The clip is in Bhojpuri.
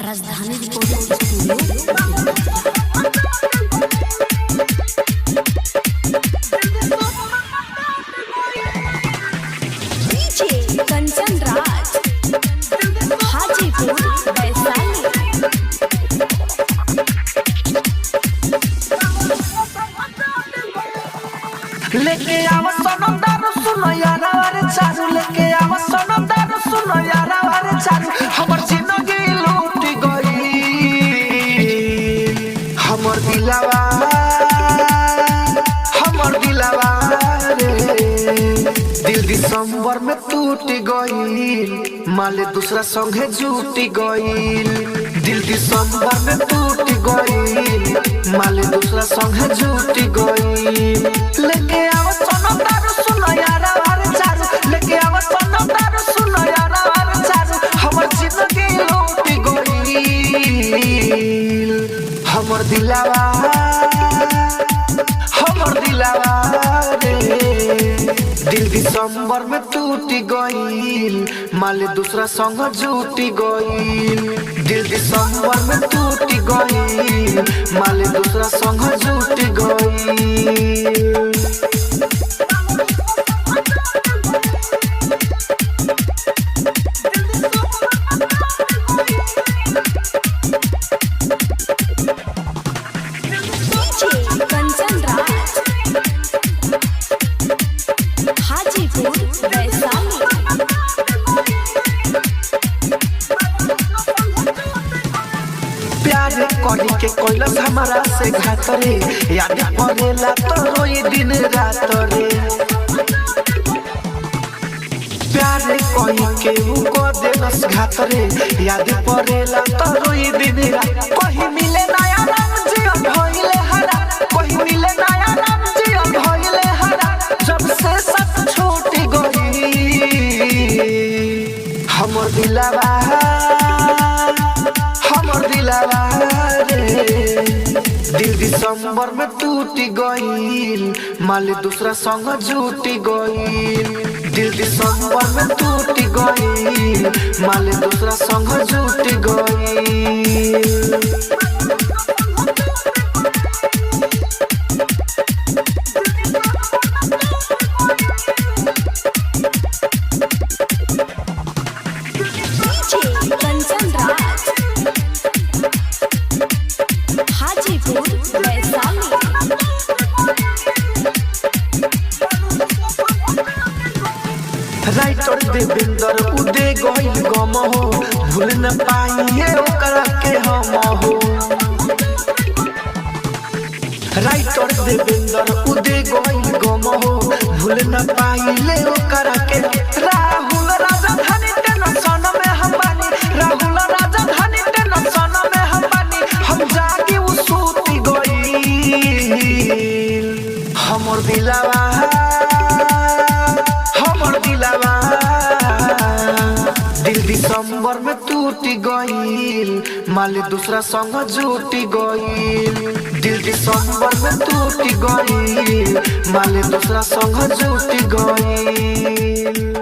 राजधानी रिकॉर्डिंग स्टूडियो। कंचन राज हाजीपुर वैशाली। लेके आवा सोनम दारू सुनो यारा वारे चारू, लेके आवा सोनम दारू सुनो यारा वारे चारू। हमर जिंदगी लूट गई, हमर दिलवा रे दिल दिसंबर में टूट गई, माले दूसरा संगे झूठ गई। दिल दिसंबर में टूट गई, माले दूसरा संगे झूठ गई। लेके आवा सोनम दारू सुनो यारा वारे चारू, लेके आवा सोनम दारू सुनो यारा वारे चारू। हमर जिंदगी लूट गई, हमर दिलवा रे दिल दिसंबर में टूट गई, माले दूसरा संग झूठ गई। दिल दिसंबर में टूट गई, माले दूसरा संग झूठ गई। कंचन राज हाजीपुर वैशाली। प्यार करी के कोइलस हमारा से घात रे, याद पड़ेला तो रोई दिन रात रे। प्यार करी के उ को देलस घात रे, याद पड़ेला तो रोई दिन रात। कहीं मिले नया राम जीवन भइले हरा, कहीं मिले नया राम जीवन भइले हरा। जब से सब छूट गई, हमर दिलवा रे दिल दिसंबर में टूट गई, माले दूसरा संग झूठ गई। दिल दिसंबर में टूट गई, माले दूसरा संग झूठ गई। कंचन राज हाजीपुर वैशाली। राइटर देवेंद्र उदय गइल गम हो, भूल न पाइए ओकरा के हम हो। राइटर देवेंद्र उदय गइल गम हो, भूल न पाइले ओकरा के। राहुल राजधानी टेंशन में हम बानी, राहुल राजधानी टेंशन में हम बानी। हम जागी उ सूत गई, हमर दिलवा दिल दिसंबर में टूट गई, माले दूसरा संग झूठ गई। दिल दिसंबर में टूट गई, माले दूसरा संग झूठ गई।